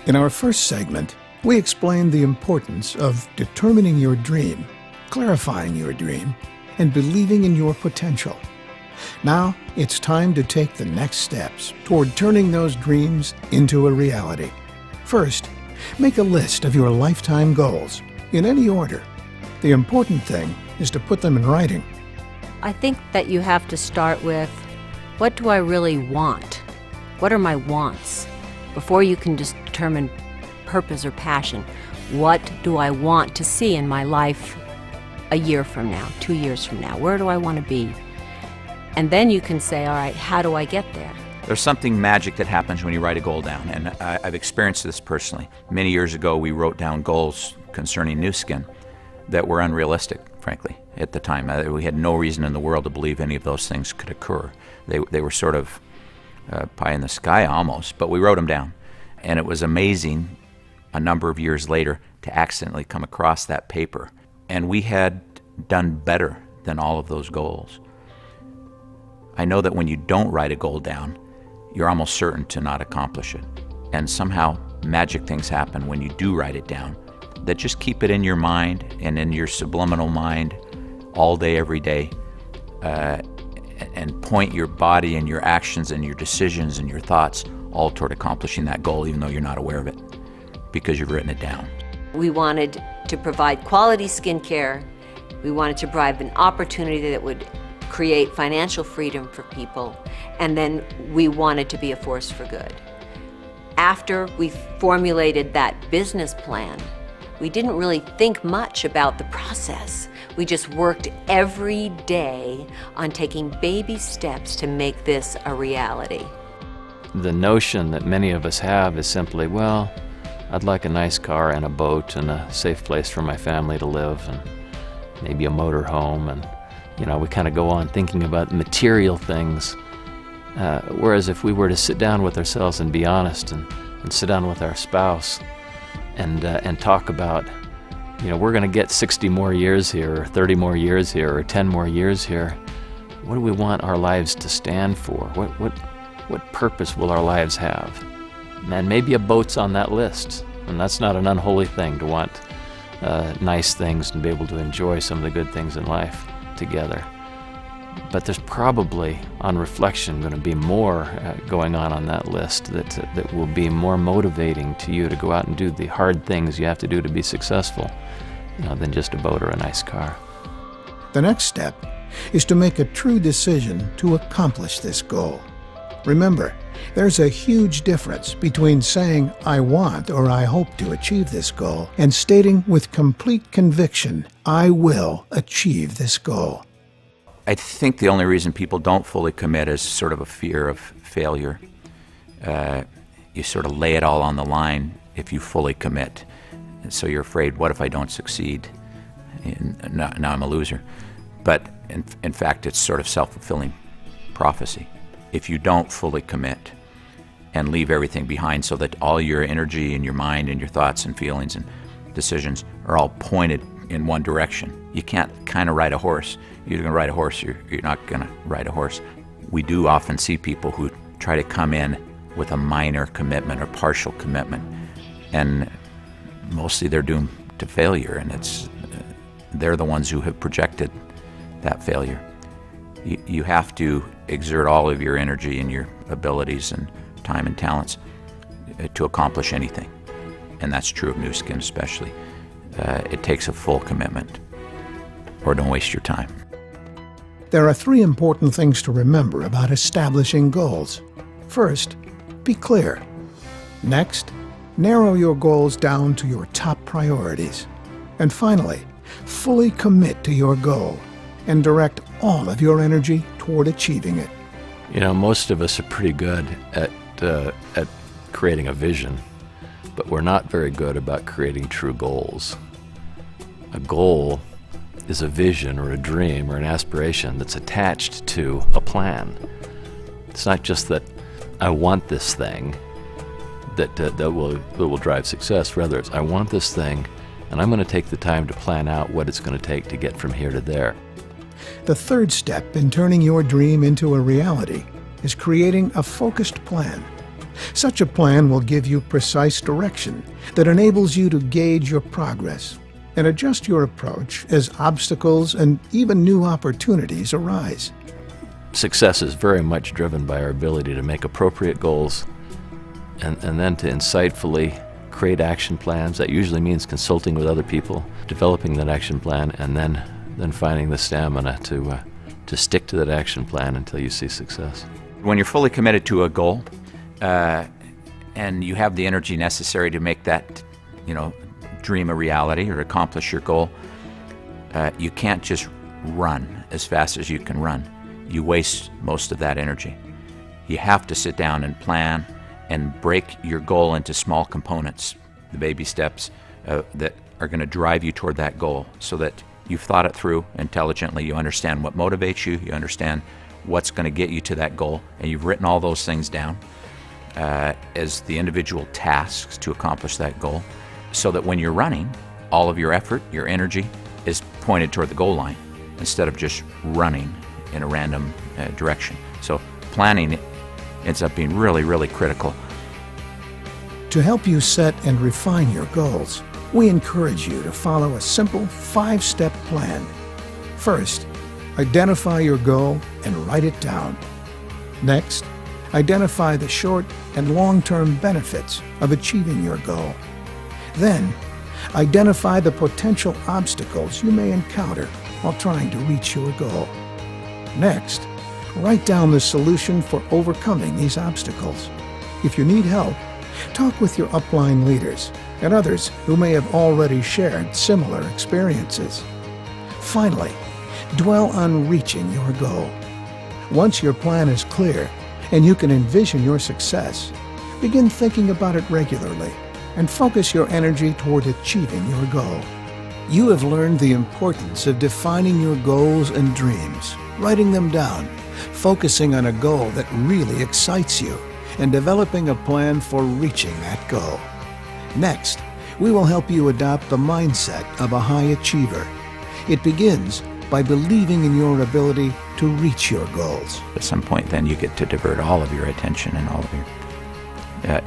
In our first segment, we explained the importance of determining your dream, clarifying your dream, and believing in your potential. Now, it's time to take the next steps toward turning those dreams into a reality. First, make a list of your lifetime goals, in any order. The important thing is to put them in writing. I think that you have to start with, what do I really want? What are my wants? Before you can just determine purpose or passion, what do I want to see in my life a year from now, 2 years from now? Where do I want to be? And then you can say, all right, how do I get there? There's something magic that happens when you write a goal down, and I've experienced this personally. Many years ago, we wrote down goals concerning Nu Skin that were unrealistic, frankly, at the time. We had no reason in the world to believe any of those things could occur. They were sort of pie in the sky almost, but we wrote them down. And it was amazing a number of years later to accidentally come across that paper. And we had done better than all of those goals. I know that when you don't write a goal down, you're almost certain to not accomplish it. And somehow magic things happen when you do write it down that just keep it in your mind and in your subliminal mind all day, every day, and point your body and your actions and your decisions and your thoughts all toward accomplishing that goal, even though you're not aware of it, because you've written it down. We wanted to provide quality skincare. We wanted to provide an opportunity that would create financial freedom for people, and then we wanted to be a force for good. After we formulated that business plan, we didn't really think much about the process. We just worked every day on taking baby steps to make this a reality. The notion that many of us have is simply, well, I'd like a nice car and a boat and a safe place for my family to live and maybe a motor home, and we kind of go on thinking about material things, whereas if we were to sit down with ourselves and be honest and sit down with our spouse and talk about, we're going to get 60 more years here, or 30 more years here, or 10 more years here. What do we want our lives to stand for? What purpose will our lives have? And maybe a boat's on that list, and that's not an unholy thing to want nice things and be able to enjoy some of the good things in life together. But there's probably, on reflection, going to be more going on that list that will be more motivating to you to go out and do the hard things you have to do to be successful, than just a boat or a nice car. The next step is to make a true decision to accomplish this goal. Remember, there's a huge difference between saying, I want or I hope to achieve this goal, and stating with complete conviction, I will achieve this goal. I think the only reason people don't fully commit is sort of a fear of failure. You sort of lay it all on the line if you fully commit. And so you're afraid, what if I don't succeed? And now I'm a loser. But in fact, it's sort of self-fulfilling prophecy. If you don't fully commit and leave everything behind so that all your energy and your mind and your thoughts and feelings and decisions are all pointed in one direction, you can't kind of ride a horse. You're going to ride a horse, you're not going to ride a horse. We do often see people who try to come in with a minor commitment or partial commitment, and mostly they're doomed to failure, and they're the ones who have projected that failure. You have to exert all of your energy and your abilities and time and talents to accomplish anything, and that's true of Nu Skin especially. It takes a full commitment, or don't waste your time. There are 3 important things to remember about establishing goals. First, be clear. Next, narrow your goals down to your top priorities. And finally, fully commit to your goal and direct all of your energy toward achieving it. Most of us are pretty good at creating a vision, but we're not very good about creating true goals. A goal is a vision or a dream or an aspiration that's attached to a plan. It's not just that I want this thing that will drive success. Rather, it's I want this thing, and I'm going to take the time to plan out what it's going to take to get from here to there. The third step in turning your dream into a reality is creating a focused plan. Such a plan will give you precise direction that enables you to gauge your progress and adjust your approach as obstacles and even new opportunities arise. Success is very much driven by our ability to make appropriate goals and then to insightfully create action plans. That usually means consulting with other people, developing that action plan, and then finding the stamina to stick to that action plan until you see success. When you're fully committed to a goal, and you have the energy necessary to make that, dream a reality or accomplish your goal, you can't just run as fast as you can run. You waste most of that energy. You have to sit down and plan and break your goal into small components, the baby steps that are going to drive you toward that goal, so that you've thought it through intelligently. You understand what motivates you. You understand what's going to get you to that goal, and you've written all those things down as the individual tasks to accomplish that goal, so that when you're running, all of your effort, your energy is pointed toward the goal line instead of just running in a random direction. So planning ends up being really, really critical. To help you set and refine your goals, we encourage you to follow a simple 5-step plan. First, identify your goal and write it down. Next, identify the short and long-term benefits of achieving your goal. Then, identify the potential obstacles you may encounter while trying to reach your goal. Next, write down the solution for overcoming these obstacles. If you need help, talk with your upline leaders and others who may have already shared similar experiences. Finally, dwell on reaching your goal. Once your plan is clear and you can envision your success, begin thinking about it regularly and focus your energy toward achieving your goal. You have learned the importance of defining your goals and dreams, writing them down, focusing on a goal that really excites you, and developing a plan for reaching that goal. Next, we will help you adopt the mindset of a high achiever. It begins by believing in your ability to reach your goals. At some point then you get to divert all of your attention and all of your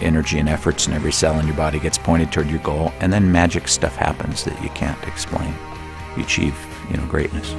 energy and efforts, and every cell in your body gets pointed toward your goal, and then magic stuff happens that you can't explain. You achieve, greatness.